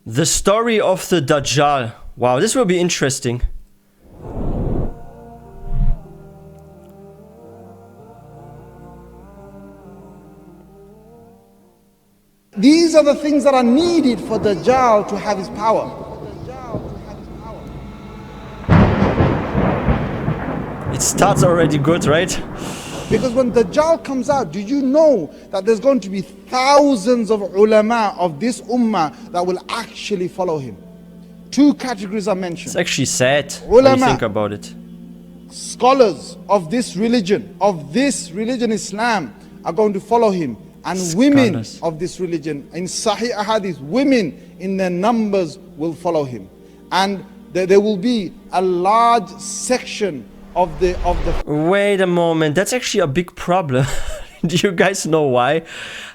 The story of the Dajjal. Wow, this will be interesting. These are the things that are needed for Dajjal to have his power. It starts already good, right? Because when Dajjal comes out, do you know that there's going to be thousands of ulama of this ummah that will actually follow him? Two categories are mentioned. It's actually sad when you think about it. Scholars of this religion, Islam, are going to follow him. And women of this religion, in Sahih Ahadith, women in their numbers will follow him. And there will be a large section of the Wait a moment, that's actually a big problem. Do you guys know why?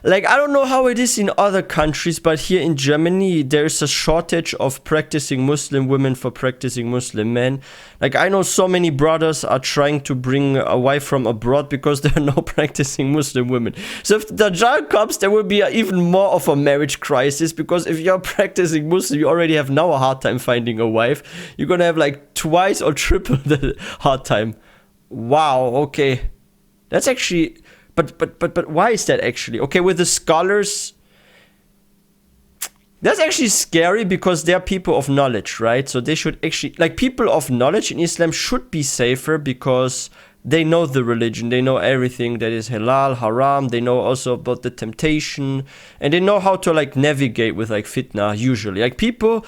Like, I don't know how it is in other countries, but here in Germany, there's a shortage of practicing Muslim women for practicing Muslim men. Like, I know so many brothers are trying to bring a wife from abroad because there are no practicing Muslim women. So if Dajjal comes, there will be even more of a marriage crisis, because if you're practicing Muslim, you already have now a hard time finding a wife. You're gonna have like twice or triple the hard time. Wow, okay. That's actually... But why is that actually? Okay, with the scholars, that's actually scary because they're people of knowledge, right? So they should actually, like, people of knowledge in Islam should be safer because they know the religion, they know everything that is halal, haram, they know also about the temptation, and they know how to like navigate with like fitna usually. Like people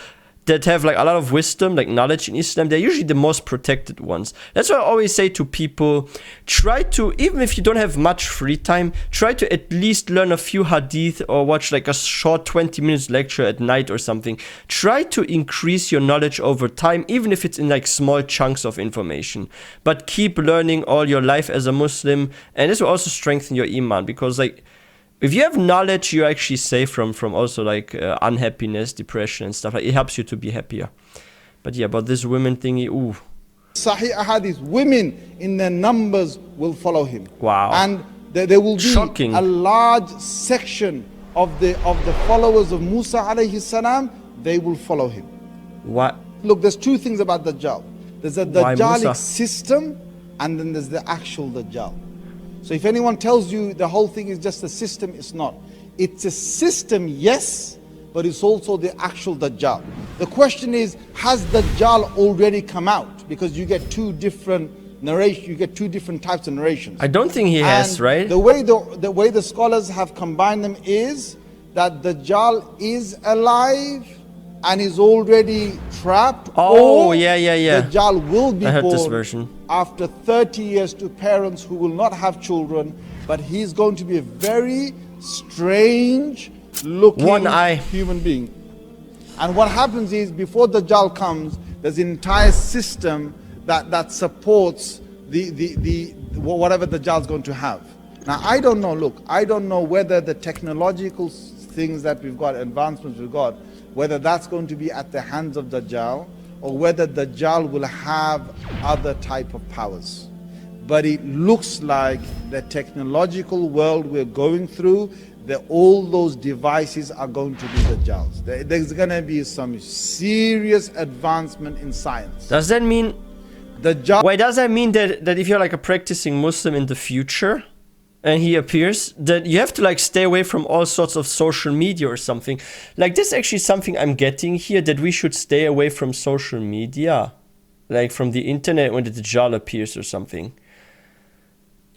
that have like a lot of wisdom, like knowledge in Islam, they're usually the most protected ones. That's why I always say to people, try to, even if you don't have much free time, try to at least learn a few hadith or watch like a short 20 minutes lecture at night or something. Try to increase your knowledge over time, even if it's in like small chunks of information. But keep learning all your life as a Muslim, and this will also strengthen your iman, because like, if you have knowledge, you're actually safe from also like unhappiness, depression and stuff. Like, it helps you to be happier. But yeah, about this women thingy, ooh. Sahih Ahadith, women in their numbers will follow him. Wow. And there will be shocking. A large section of the followers of Musa alayhi salam, they will follow him. What? Look, there's two things about Dajjal. There's a Dajjalic system, and then there's the actual Dajjal. So if anyone tells you the whole thing is just a system, it's not. It's a system, yes, but it's also the actual Dajjal. The question is, has Dajjal already come out? Because you get two different narrations, you get two different types of narrations. I don't think he has, right? The way the scholars have combined them is that Dajjal is alive and is already trapped. Oh, or yeah. Dajjal will be I heard born this version. after 30 years to parents who will not have children, but he's going to be a very strange looking human being. And what happens is, before Dajjal comes, there's an entire system that supports the whatever Dajjal's going to have. Now, I don't know, look, I don't know whether the technological things that we've got, advancements we've got, whether that's going to be at the hands of Dajjal, or whether Dajjal will have other type of powers. But it looks like the technological world we're going through, that all those devices are going to be Dajjal's. There's going to be some serious advancement in science. Does that mean... Wait, does that mean that if you're like a practicing Muslim in the future, and he appears, that you have to like stay away from all sorts of social media or something? Like, this is actually something I'm getting here, that we should stay away from social media, like from the internet when the Dajjal appears or something.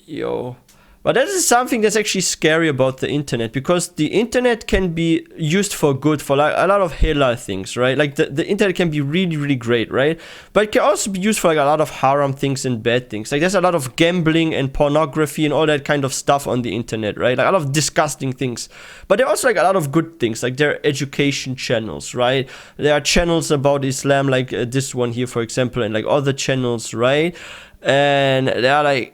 Yo. But that is something that's actually scary about the internet, because the internet can be used for good, for like a lot of halal things, right? Like the internet can be really, really great, right? But it can also be used for like a lot of haram things and bad things. Like, there's a lot of gambling and pornography and all that kind of stuff on the internet, right? Like a lot of disgusting things. But there are also like a lot of good things. Like, there are education channels, right? There are channels about Islam, like this one here, for example, and like other channels, right? And there are like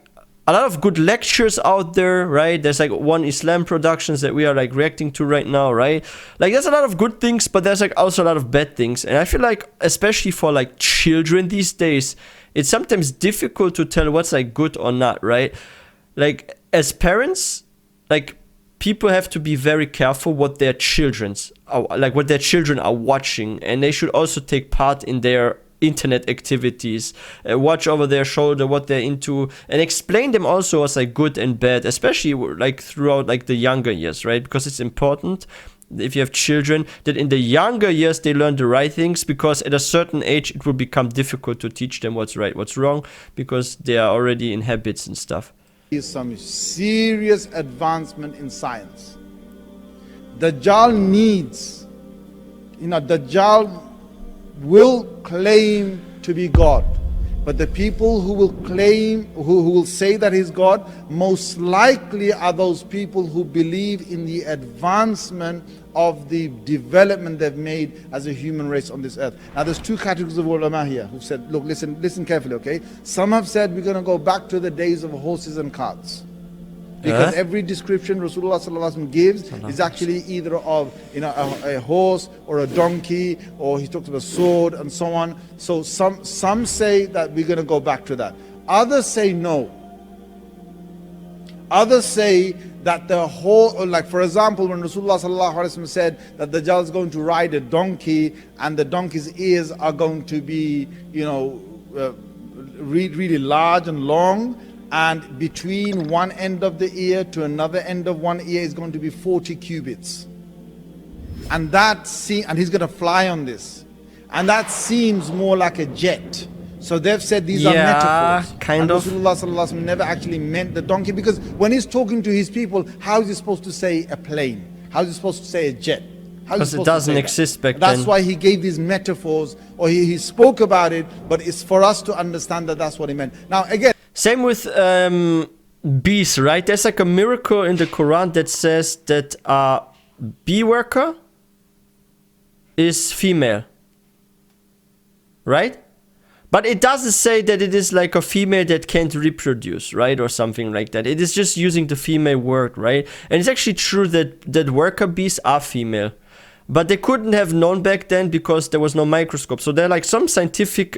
a lot of good lectures out there, right? There's like One Islam Productions that we are like reacting to right now, right? Like, there's a lot of good things, but there's like also a lot of bad things. And I feel like, especially for like children these days, it's sometimes difficult to tell what's like good or not, right? Like, as parents, like, people have to be very careful what their what their children are watching, and they should also take part in their internet activities, watch over their shoulder what they're into, and explain them also as like good and bad, especially like throughout like the younger years, right? Because it's important, if you have children, that in the younger years they learn the right things, because at a certain age it will become difficult to teach them what's right, what's wrong, because they are already in habits and stuff. Is some serious advancement in science. Dajjal needs, Dajjal will claim to be God, but the people who will claim, who will say that he's God, most likely are those people who believe in the advancement of the development they've made as a human race on this earth. Now there's two categories of ulama here who said, look, listen carefully, okay? Some have said we're going to go back to the days of horses and carts. Because every description Rasulullah sallallahu alaihi wasallam gives is actually either of a horse or a donkey, or he talks about a sword and so on. So some say that we're going to go back to that. Others say no. Others say that the whole, like for example, when Rasulullah sallallahu alaihi wasallam said that the Dajjal is going to ride a donkey and the donkey's ears are going to be, really large and long, and between one end of the ear to another end of one ear is going to be 40 cubits. And and he's going to fly on this. And that seems more like a jet. So they've said these are metaphors. Kind of. Rasulullah sallallahu alaihi wasallam never actually meant the donkey, because when he's talking to his people, how is he supposed to say a plane? How is he supposed to say a jet? Because it doesn't exist back then. That's why he gave these metaphors, or he spoke about it, but it's for us to understand that that's what he meant. Now again, same with bees, right? There's like a miracle in the Quran that says that a bee worker is female, right? But it doesn't say that it is like a female that can't reproduce, right? Or something like that. It is just using the female word, right? And it's actually true that worker bees are female. But they couldn't have known back then because there was no microscope. So there are like some scientific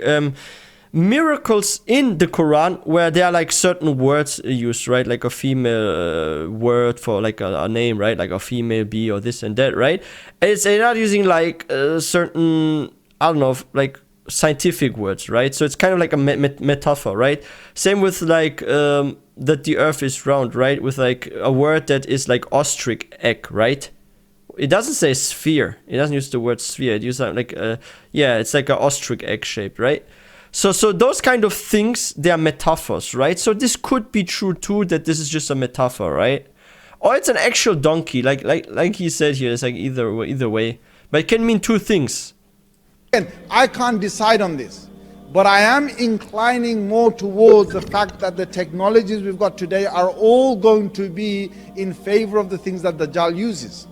miracles in the Quran where there are like certain words used, right? Like a female word for like a name, right? Like a female bee or this and that, right? And they're not using like certain, I don't know, like scientific words, right? So it's kind of like a metaphor, right? Same with like that the earth is round, right? With like a word that is like ostrich egg, right? It doesn't say sphere. It doesn't use the word sphere. It uses like it's like an ostrich egg shape, right? So those kind of things, they are metaphors, right? So this could be true too, that this is just a metaphor, right? Or it's an actual donkey, like he said here. It's like either way, but it can mean two things. I can't decide on this, but I am inclining more towards the fact that the technologies we've got today are all going to be in favor of the things that Dajjal uses.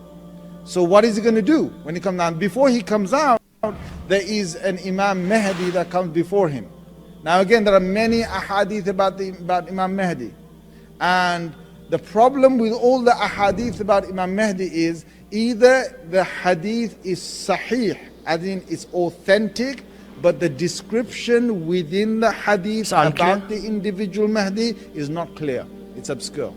So what is he going to do when he comes down? Before he comes out, there is an Imam Mahdi that comes before him. Now again, there are many ahadith about Imam Mahdi. And the problem with all the ahadith about Imam Mahdi is either the hadith is sahih, as in it's authentic, but the description within the hadith about the individual Mahdi is not clear. It's obscure.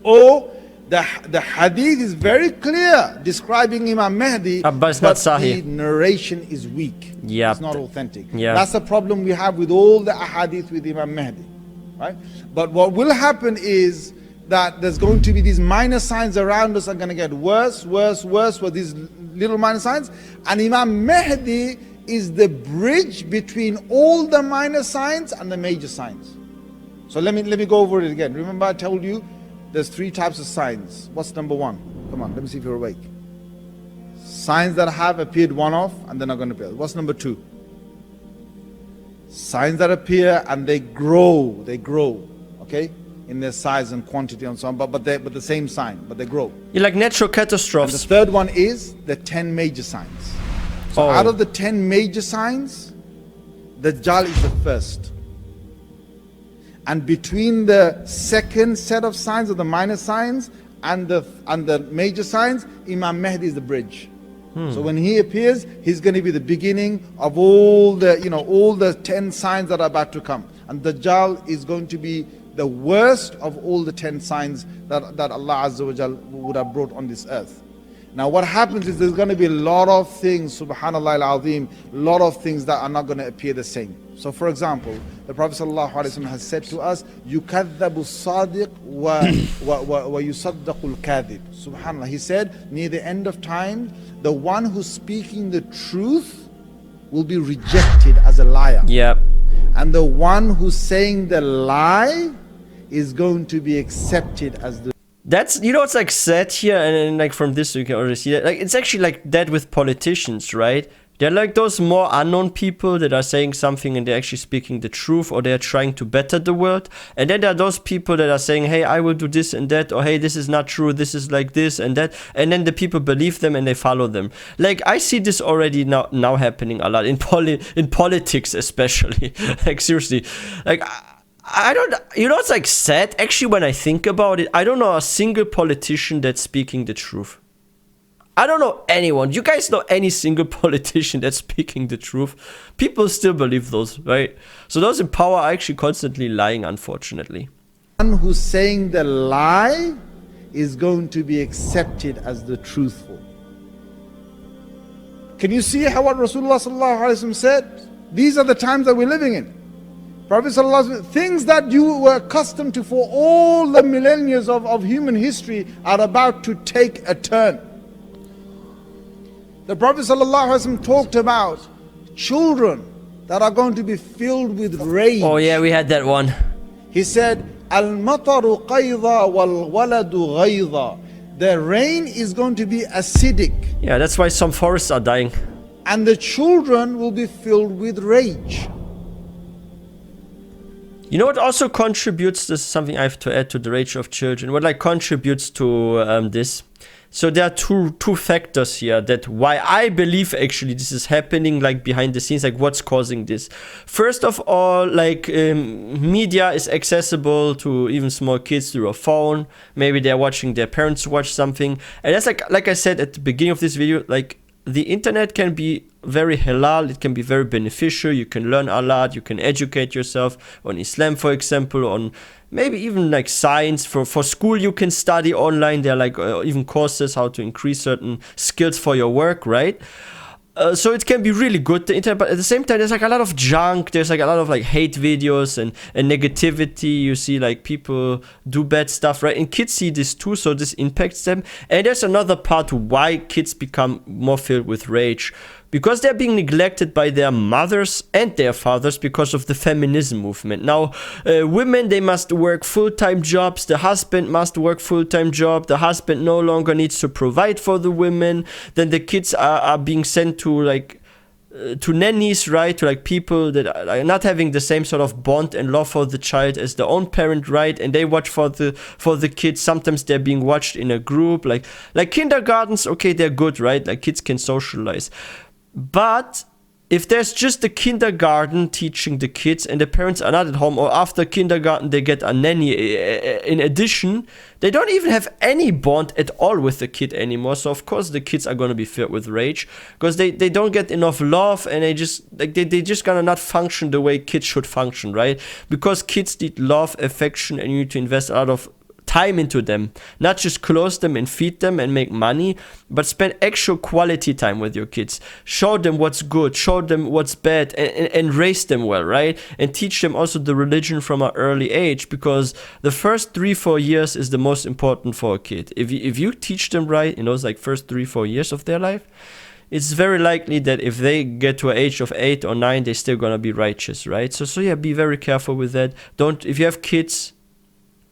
Or the hadith is very clear describing Imam Mahdi, but it's not sahih. The narration is weak. Yeah, it's not authentic. Yeah. That's the problem we have with all the ahadith with Imam Mahdi, right? But what will happen is that there's going to be these minor signs around us are going to get worse with these little minor signs, and Imam Mahdi is the bridge between all the minor signs and the major signs. So let me go over it again. Remember I told you there's three types of signs. What's number one? Come on, let me see if you're awake. Signs that have appeared one-off and they're not going to appear. What's number two? Signs that appear and they grow, okay, in their size and quantity and so on, but the same sign, but they grow. You like natural catastrophes. And the third one is the 10 major signs. So out of the 10 major signs, Dajjal is the first. And between the second set of signs, or the minor signs, and the major signs, Imam Mahdi is the bridge. So when he appears, he's going to be the beginning of all the 10 signs that are about to come. And Dajjal is going to be the worst of all the 10 signs that Allah Azza wa Jal would have brought on this earth. Now what happens is there's going to be a lot of things, subhanallah al-azim, a lot of things that are not going to appear the same. So for example, the Prophet ﷺ has said to us, يُكَذَّبُ الصَّادِقُ وَيُصَدَّقُ الْكَاذِبُ. Subhanallah, he said, near the end of time, the one who's speaking the truth will be rejected as a liar. Yeah. And the one who's saying the lie is going to be accepted as the... That's, you know, it's like said here, and like from this you can already see that. Like it's actually like that with politicians, right? They're like those more unknown people that are saying something and they're actually speaking the truth, or they're trying to better the world. And then there are those people that are saying, hey, I will do this and that, or hey, this is not true, this is like this and that. And then the people believe them and they follow them. Like I see this already now happening a lot in politics especially. Like seriously, like I don't, you know, it's like sad actually when I think about it. I don't know a single politician that's speaking the truth. I don't know anyone. You guys know any single politician that's speaking the truth? People still believe those, right? So those in power are actually constantly lying, unfortunately. The one who's saying the lie is going to be accepted as the truthful. Can you see how what Rasulullah ﷺ said? These are the times that we're living in. Prophet ﷺ, things that you were accustomed to for all the millennia of human history are about to take a turn. The Prophet ﷺ talked about children that are going to be filled with rage. Oh yeah, we had that one. He said, Al-mataru qayda wal-waladu ghayda. The rain is going to be acidic. Yeah, that's why some forests are dying. And the children will be filled with rage. You know what also contributes, this is something I have to add to the rage of children, what like contributes to this. So there are two factors here that why I believe actually this is happening, like behind the scenes, like what's causing this. First of all, like media is accessible to even small kids through a phone. Maybe they're watching their parents watch something. And that's like I said at the beginning of this video, like the internet can be very halal, it can be very beneficial, you can learn a lot, you can educate yourself on Islam, for example, on maybe even like science. For school you can study online, there are like even courses how to increase certain skills for your work, right? So it can be really good, the internet, but at the same time there's like a lot of junk, there's like a lot of like hate videos and negativity. You see like people do bad stuff, right? And kids see this too, so this impacts them. And there's another part why kids become more filled with rage. Because they're being neglected by their mothers and their fathers because of the feminism movement. Now, women, they must work full-time jobs. The husband must work full-time job. The husband no longer needs to provide for the women. Then the kids are being sent to like to nannies, right? To like people that are not having the same sort of bond and love for the child as their own parent, right? And they watch for the kids. Sometimes they're being watched in a group, like kindergartens. Okay, they're good, right? Like kids can socialize. But if there's just the kindergarten teaching the kids and the parents are not at home, or after kindergarten they get a nanny in addition, they don't even have any bond at all with the kid anymore. So of course the kids are going to be filled with rage because they don't get enough love, and they just gonna not function the way kids should function, right? Because kids need love, affection, and you need to invest a lot of time into them, not just clothe them and feed them and make money, but spend actual quality time with your kids. Show them what's good, show them what's bad, and raise them well, right? And teach them also the religion from an early age, because the first 3-4 years is the most important for a kid. If you teach them right in those like first 3-4 years of their life, it's very likely that if they get to an age of 8 or 9, they're still gonna be righteous, right? So yeah, be very careful with that. If you have kids,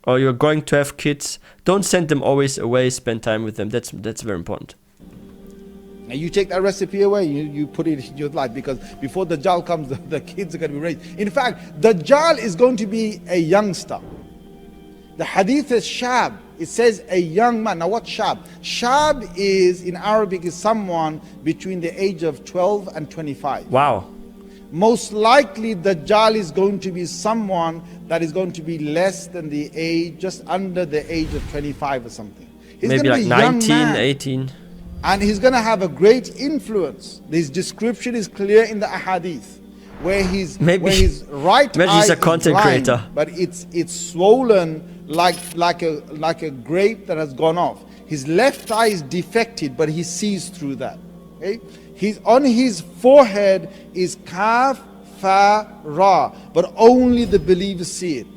or you're going to have kids, don't send them always away, spend time with them. That's very important. And you take that recipe away, you put it in your life, because before Dajjal comes, the kids are going to be raised. In fact, Dajjal is going to be a youngster. The hadith is shab. It says a young man. Now what's shab? Shab is, in Arabic, is someone between the age of 12 and 25. Wow. Most likely Dajjal is going to be someone that is going to be less than the age, just under the age of 25 or something. He's maybe like 19, 18. And he's going to have a great influence. His description is clear in the ahadith. where his Maybe- where his right maybe eye he's a is content blind, creator. but it's swollen like a grape that has gone off. His left eye is defected, but he sees through that. Okay, he's on his forehead is Kaf Fa Ra, but only the believers see it.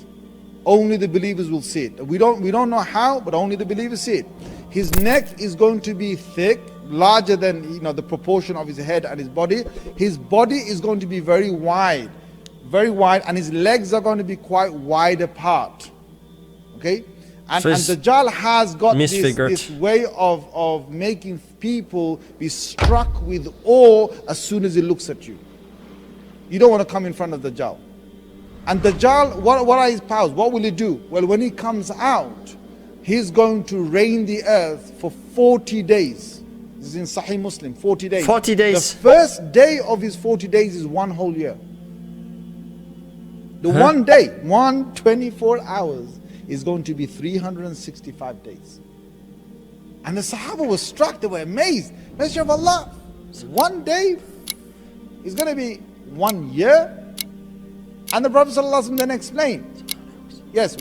Only the believers will see it. We don't know how, but only the believers see it. His neck is going to be thick, larger than the proportion of his head and his body. His body is going to be very wide, and his legs are going to be quite wide apart. Okay, and So Dajjal has got misfigured. this way of making people be struck with awe as soon as he looks at you. You don't want to come in front of Dajjal. And Dajjal, what are his powers? What will he do? Well, when he comes out, he's going to reign the earth for 40 days. This is in Sahih Muslim, 40 days. 40 days. The first day of his 40 days is one whole year. The one day, 24 hours, is going to be 365 days. And the Sahaba were struck, they were amazed. Messenger of Allah, one day is going to be 1 year. And the Prophet ﷺ then explained, yes,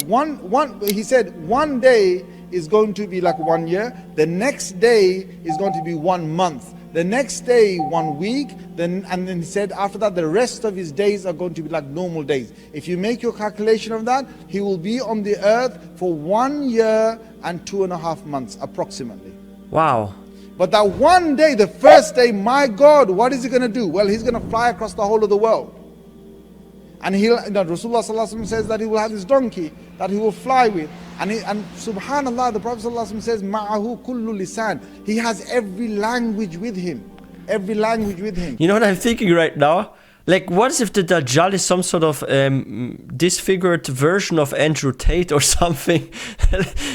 he said 1 day is going to be like 1 year, the next day is going to be 1 month, the next day 1 week, and then he said after that the rest of his days are going to be like normal days. If you make your calculation of that, he will be on the earth for 1 year and 2.5 months approximately. Wow. But that one day, the first day, my God, what is he going to do? Well, he's going to fly across the whole of the world. And Rasulullah ﷺ says that he will have his donkey that he will fly with. And subhanallah, the Prophet ﷺ says, Ma'ahu kullu lisan. He has every language with him. Every language with him. You know what I'm thinking right now? Like, what if the Dajjal is some sort of disfigured version of Andrew Tate or something?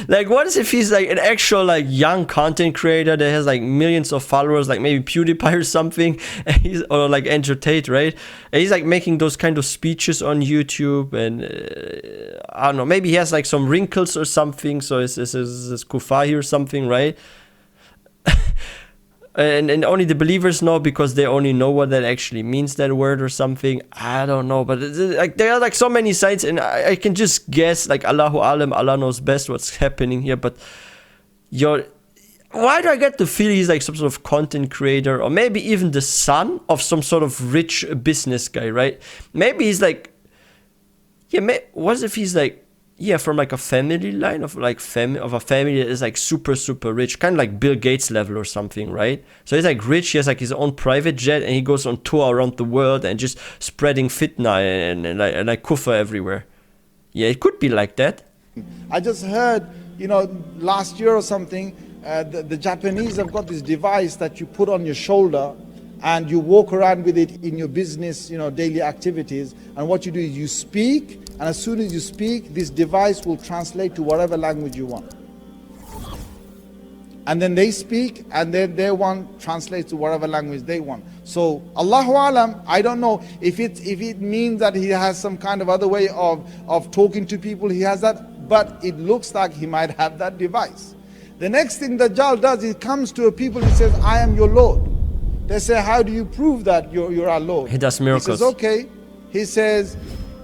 Like, what if he's like an actual like young content creator that has like millions of followers, like maybe PewDiePie or something, and or like Andrew Tate, right? And he's like making those kind of speeches on YouTube, and I don't know, maybe he has like some wrinkles or something, so it's kufahi or something, right? And only the believers know because they only know what that actually means, that word or something. I don't know, but like there are like so many sites, and I can just guess, like Allahu Alam, Allah knows best what's happening here. But why do I get the feeling he's like some sort of content creator, or maybe even the son of some sort of rich business guy, right? Maybe he's like, what if he's like, from like a family line of like of a family that is like super rich, kind of like Bill Gates level or something, right? So he's like rich, he has like his own private jet, and he goes on tour around the world and just spreading fitna and like kufr everywhere. Yeah, it could be like that. I just heard, last year or something, the Japanese have got this device that you put on your shoulder and you walk around with it in your business, daily activities. And what you do is you speak, and as soon as you speak, this device will translate to whatever language you want. And then they speak, and then their one translates to whatever language they want. So Allahu Alam, I don't know if it means that he has some kind of other way of talking to people. He has that, but it looks like he might have that device. The next thing Dajjal does, he comes to a people, he says, I am your Lord. They say, how do you prove that you're our Lord? He does miracles. He says, okay. He says,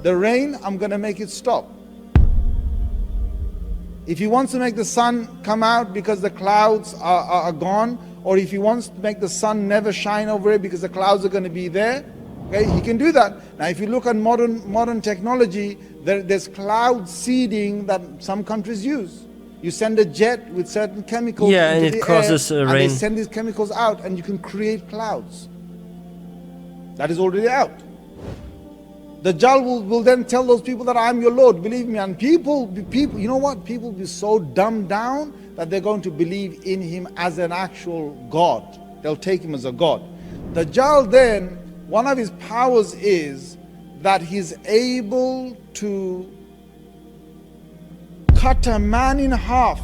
the rain, I'm going to make it stop. If he wants to make the sun come out because the clouds are gone, or if he wants to make the sun never shine over it because the clouds are going to be there, okay, he can do that. Now, if you look at modern technology, there's cloud seeding that some countries use. You send a jet with certain chemicals into and it causes air, rain. and they send these chemicals out, and you can create clouds. That is already out. Dajjal will then tell those people that I'm your Lord, believe me. And people, you know what? People will be so dumbed down that they're going to believe in him as an actual God. They'll take him as a God. Dajjal then, one of his powers is that he's able to cut a man in half,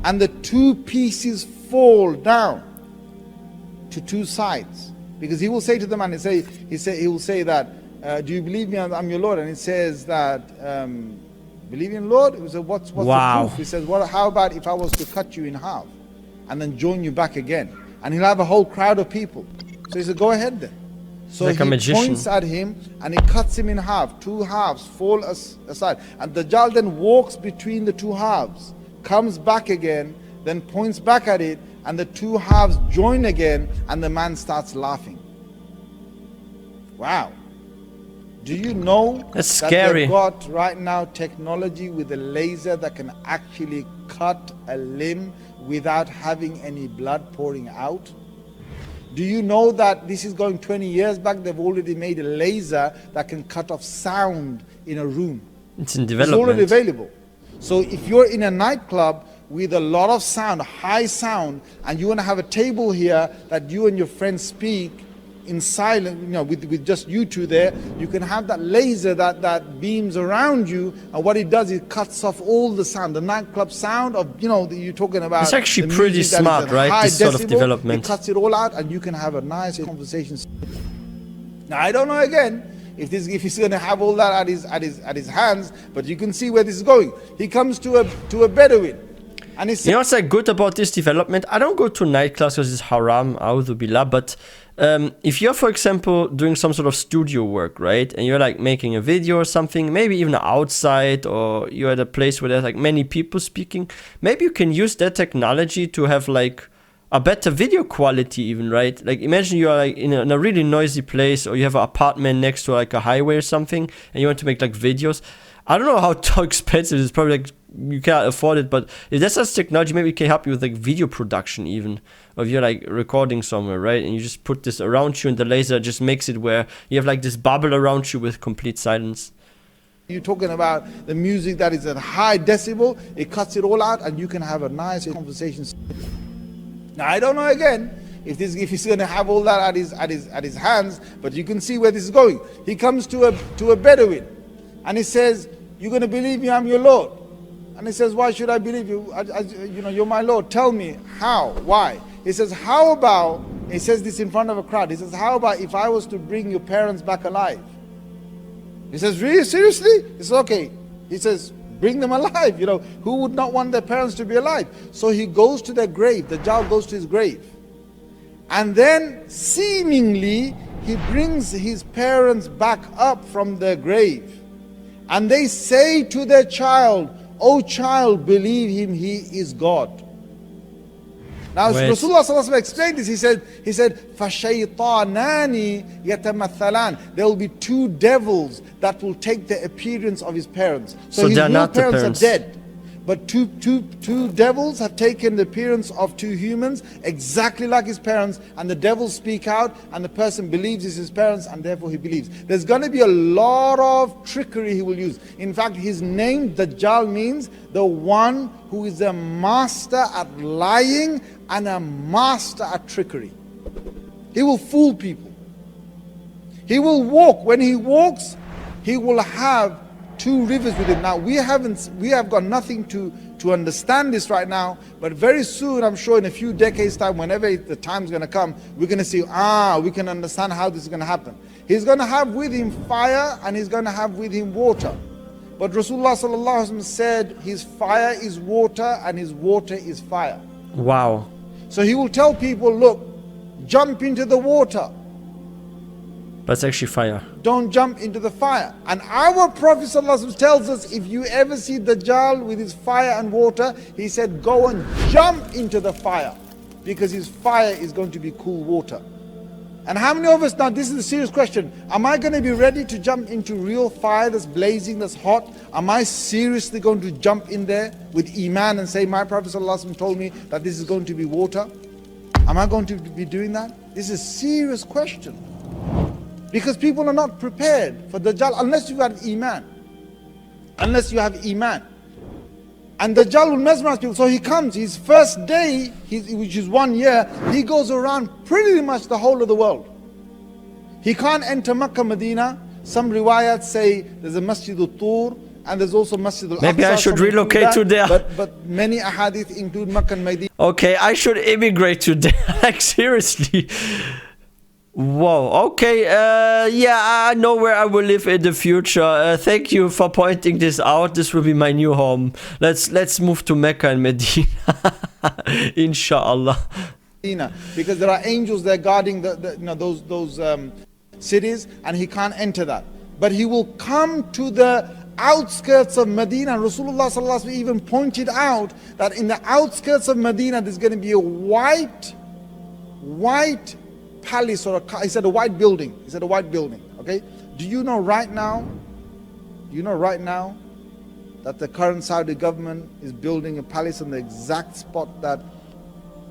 and the two pieces fall down to two sides. Because he will say to the man, he will say that, do you believe me, I'm your Lord? And he says that, believe in Lord? He said, what's the proof? He says, well, how about if I was to cut you in half and then join you back again? And he'll have a whole crowd of people. So he said, go ahead then. So like a he magician. points at him and he cuts him in half. Two halves fall aside. And Dajjal then walks between the two halves, comes back again, then points back at it, and the two halves join again, and the man starts laughing. Wow. Do you know That's that scary. they've got right now technology with a laser that can actually cut a limb without having any blood pouring out? Do you know that this is going 20 years back? They've already made a laser that can cut off sound in a room. It's in development. It's already available. So if you're in a nightclub with a lot of sound, high sound, and you want to have a table here that you and your friends speak in silence, you know, with just you two there, you can have that laser that beams around you, and what it does, it cuts off all the sound, the nightclub sound of, you know, you're talking about. It's actually pretty smart, right? This sort of development. It cuts it all out, and you can have a nice conversation. Now I don't know again if he's going to have all that at his hands, but you can see where this is going. He comes to a Bedouin, and he says, you know what's like good about this development? I don't go to nightclubs because it's haram, a'udhu billah, but if you're, for example, doing some sort of studio work, right, and you're like making a video or something, maybe even outside, or you're at a place where there's like many people speaking, maybe you can use that technology to have like a better video quality even, right? Like imagine you're like in a really noisy place, or you have an apartment next to like a highway or something, and you want to make like videos. I don't know how expensive it is. Probably like you can't afford it, but if that's such technology, maybe it can help you with like video production even. Or if you're like recording somewhere, right, and you just put this around you, and the laser just makes it where you have like this bubble around you with complete silence. you're talking about the music that is at high decibel, it cuts it all out, and you can have a nice conversation. Now I don't know again if he's going to have all that at his hands, but you can see where this is going. He comes to a Bedouin, and he says, "You're going to believe me? I'm your Lord." And he says, "Why should I believe you? You know, you're my Lord. Tell me how, why?" He says, "How about?" He says this in front of a crowd. He says, "How about if I was to bring your parents back alive?" He says, "Really? Seriously?" He says, "Okay." He says, "Bring them alive. You know, who would not want their parents to be alive?" So he goes to their grave. The Dajjal goes to his grave. And then seemingly he brings his parents back up from their grave. And they say to their child, "O child, believe him, he is God." Now Rasulullah sallallahu alaihi wasallam explained this. He said, "فَشَيْطَانَانِ يَتَمَثَّلَانِ." There will be two devils that will take the appearance of his parents. So his they're real not the parents are parents. dead. But two devils have taken the appearance of two humans, exactly like his parents, and the devils speak out, and the person believes it's his parents, and therefore he believes. There's going to be a lot of trickery he will use. In fact, his name, Dajjal, means the one who is a master at lying and a master at trickery. He will fool people. He will walk. When he walks, he will have two rivers with him. Now we have got nothing to understand this right now, but very soon, I'm sure in a few decades time, whenever the time's going to come, we're going to see, we can understand how this is going to happen. He's going to have with him fire, and he's going to have with him water. But Rasulullah sallallahu alaihi wasallam said his fire is water and his water is fire. Wow. So he will tell people, look, jump into the water. But it's actually fire. Don't jump into the fire. And our Prophet ﷺ tells us, if you ever see Dajjal with his fire and water, he said, go and jump into the fire, because his fire is going to be cool water. And how many of us, now this is a serious question, am I going to be ready to jump into real fire that's blazing, that's hot? Am I seriously going to jump in there with Iman and say, my Prophet ﷺ told me that this is going to be water? Am I going to be doing that? This is a serious question. Because people are not prepared for Dajjal unless you have Iman. Unless you have Iman. And Dajjal will mesmerize people. So he comes, his first day, which is 1 year, he goes around pretty much the whole of the world. He can't enter Makkah, Medina. Some riwayat say there's a Masjid al-Tur, and there's also Masjid al-Aqsa. Maybe I should relocate to there. But many ahadith include Makkah and Medina. Okay, I should immigrate to there. Like seriously. Whoa, okay, yeah, I know where I will live in the future. Thank you for pointing this out. This will be my new home. Let's move to Mecca and Medina. Inshallah. Because there are angels there guarding those cities, and he can't enter that. But he will come to the outskirts of Medina. Rasulullah sallallahu alaihi wasallam even pointed out that in the outskirts of Medina there's going to be a white palace, or he said a white building. He said a white building. Okay. Do you know right now that the current Saudi government is building a palace on the exact spot that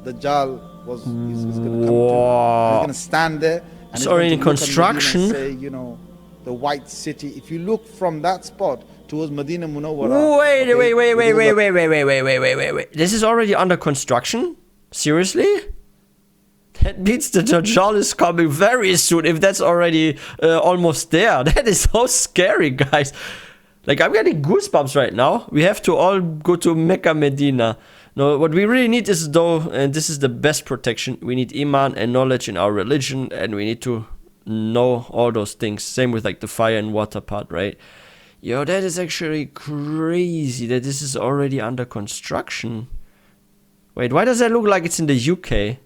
Dajjal is going to come to? He's going to stand there. And it's already in construction. And say, you know, the white city. If you look from that spot towards Medina Munawwara. Wait. This is already under construction? Seriously? That means the Dajjal is coming very soon, if that's already almost there. That is so scary, guys. Like, I'm getting goosebumps right now. We have to all go to Mecca, Medina. No, what we really need is, though, and this is the best protection, we need Iman and knowledge in our religion, and we need to know all those things. Same with like the fire and water part, right? Yo, that is actually crazy that this is already under construction. Wait, why does that look like it's in the UK?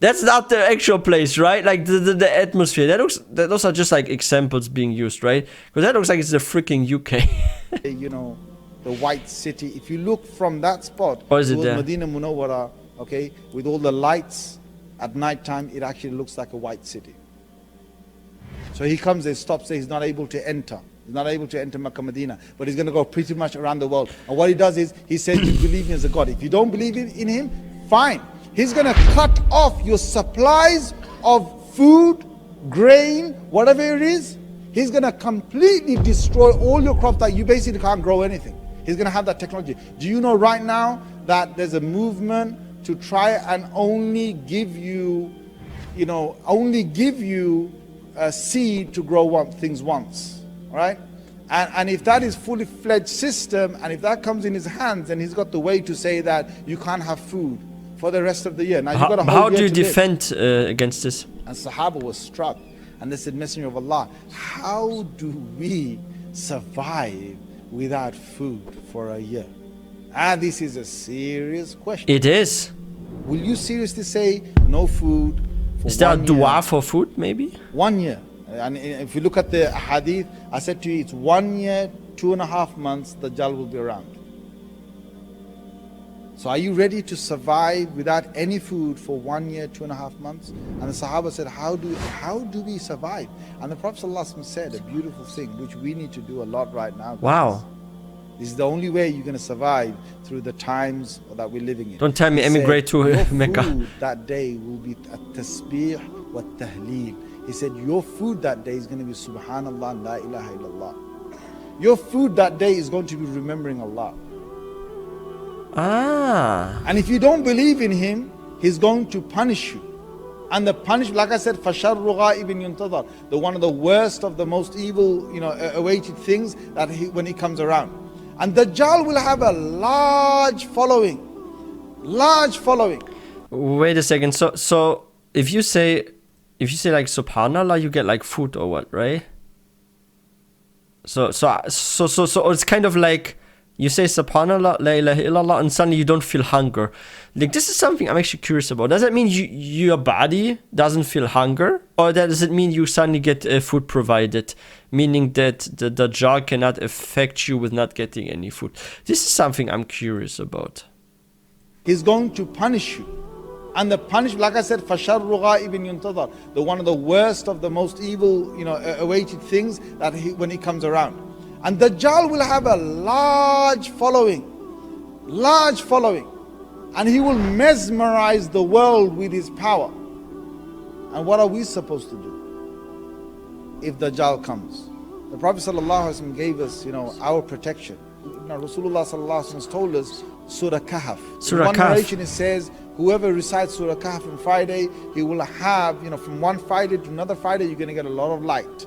That's not the actual place, right? Like the atmosphere. Those are just like examples being used, right? Because that looks like it's the freaking UK. You know, the white city. If you look from that spot towards Medina Munawwara, okay, with all the lights at night time, it actually looks like a white city. So he comes there, stops there, he's not able to enter. He's not able to enter Makkah, Medina, but he's going to go pretty much around the world. And what he does is, he says, you believe me as a God. If you don't believe in him, fine. He's going to cut off your supplies of food, grain, whatever it is. He's going to completely destroy all your crops that you basically can't grow anything. He's going to have that technology. Do you know right now that there's a movement to try and only give you a seed to grow things once, right? And if that is fully fledged system, and if that comes in his hands, then he's got the way to say that you can't have food for the rest of the year. Now, how do you defend against this? And Sahaba was struck, and they said, Messenger of Allah, how do we survive without food for a year? And this is a serious question. It is. Will you seriously say no food for is there a dua year? for food, maybe? 1 year. And if you look at the hadith, I said to you, it's 1 year, 2.5 months, the Dajjal will be around. So are you ready to survive without any food for 1 year, 2.5 months? And the Sahaba said, how do we survive? And the Prophet ﷺ said a beautiful thing, which we need to do a lot right now. Wow. This is the only way you're going to survive through the times that we're living in. Don't tell me emigrate to Mecca. Your food that day will be at-tasbih wa tahleel. He said, your food that day is going to be Subhanallah and La ilaha illallah. Your food that day is going to be remembering Allah. And if you don't believe in him, he's going to punish you. And the punishment, like I said, فَشَرُّ غَائِبٍ يُنْتَظَرُ, the one of the worst of the most evil, awaited things that when he comes around. And Dajjal will have a large following. Wait a second. So if you say like Subhanallah, you get like food or what, right? So it's kind of like you say Subhanallah, La ilaha illallah, and suddenly you don't feel hunger. Like, this is something I'm actually curious about. Does that mean your body doesn't feel hunger? Or does it mean you suddenly get food provided? Meaning that the Dajjal cannot affect you with not getting any food. This is something I'm curious about. He's going to punish you. And the punishment, like I said, فَشَرُّ غَائِبٍ يُنْتَظَرُ, the one of the worst of the most evil, awaited things that when he comes around. And Dajjal will have a large following. And he will mesmerize the world with his power. And what are we supposed to do if Dajjal comes? The Prophet ﷺ gave us, our protection. Rasulullah ﷺ told us Surah Kahf. In one narration it says, whoever recites Surah Kahf on Friday, he will have, from one Friday to another Friday, you're going to get a lot of light.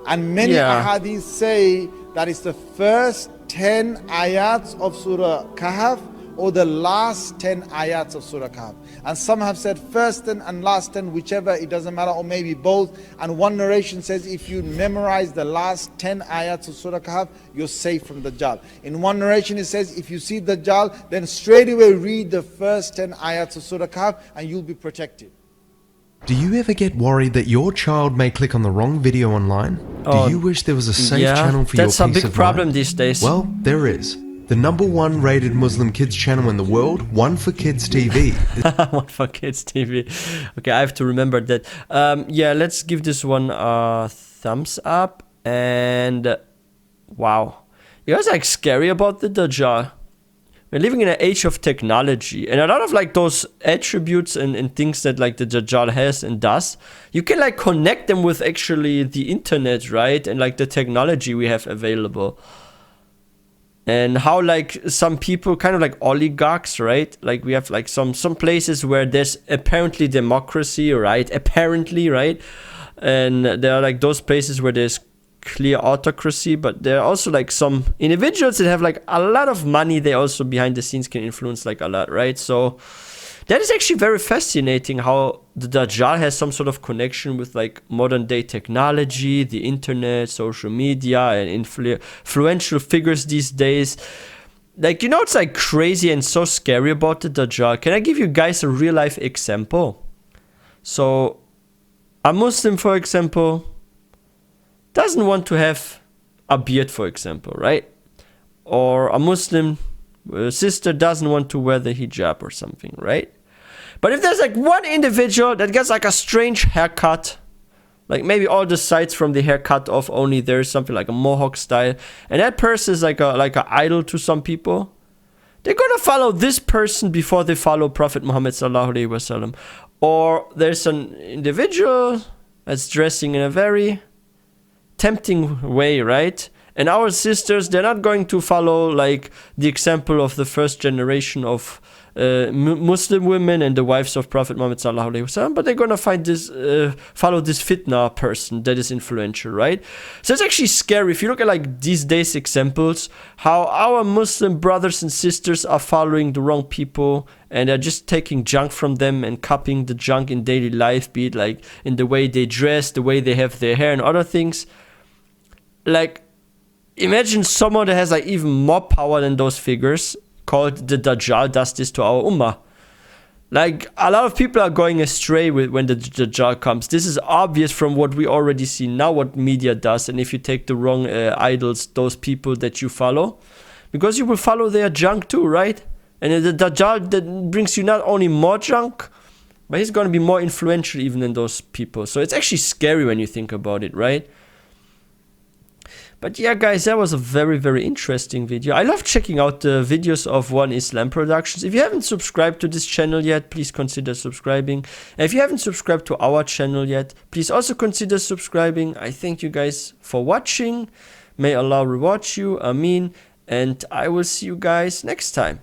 And many ahadith say that it's the first 10 ayats of Surah Kahf or the last 10 ayats of Surah Kahf. And some have said first 10 and last 10, whichever, it doesn't matter, or maybe both. And one narration says if you memorize the last 10 ayats of Surah Kahf, you're safe from Dajjal. In one narration it says if you see Dajjal, then straight away read the first 10 ayats of Surah Kahf and you'll be protected. Do you ever get worried that your child may click on the wrong video online? Do you wish there was a safe channel for your peace of mind? That's a big problem these days. Well, there is. The #1 rated Muslim kids channel in the world, One for Kids TV. One for Kids TV. Okay, I have to remember that. Yeah, let's give this one a thumbs up. And wow. You guys are like scary about the Dajjal. We're living in an age of technology, and a lot of like those attributes and things that like the Dajjal has and does, you can like connect them with actually the internet, right? And like the technology we have available. And how like some people, kind of like oligarchs, right? Like we have like some places where there's apparently democracy, right? Apparently, right? And there are like those places where there's clear autocracy, but there are also like some individuals that have like a lot of money. They also behind the scenes can influence like a lot, right? So that is actually very fascinating how the Dajjal has some sort of connection with like modern day technology, the internet, social media, and influential figures these days. Like, you know, it's like crazy and so scary about the Dajjal. Can I give you guys a real life example? So a Muslim, for example, doesn't want to have a beard, for example, right? Or a Muslim sister doesn't want to wear the hijab or something, right? But if there's like one individual that gets like a strange haircut, like maybe all the sides from the hair cut off, only there's something like a mohawk style, and that person is like a idol to some people, they're gonna follow this person before they follow Prophet Muhammad sallallahu alaihi wasallam. Or there's an individual that's dressing in a very tempting way, right? And our sisters, they're not going to follow like the example of the first generation of Muslim women and the wives of Prophet Muhammad sallallahu alaihi wasallam, but they're gonna find this follow this fitna person that is influential, right? So it's actually scary if you look at like these days examples, how our Muslim brothers and sisters are following the wrong people and they're just taking junk from them and copying the junk in daily life, be it like in the way they dress, the way they have their hair and other things. Like, imagine someone that has like even more power than those figures, called the Dajjal, does this to our ummah. Like, a lot of people are going astray when the Dajjal comes. This is obvious from what we already see now, what media does. And if you take the wrong idols, those people that you follow, because you will follow their junk too, right? And the Dajjal that brings you not only more junk, but he's going to be more influential even than those people. So it's actually scary when you think about it, right? But yeah, guys, that was a very, very interesting video. I love checking out the videos of One Islam Productions. If you haven't subscribed to this channel yet, please consider subscribing. And if you haven't subscribed to our channel yet, please also consider subscribing. I thank you guys for watching. May Allah reward you. Ameen. And I will see you guys next time.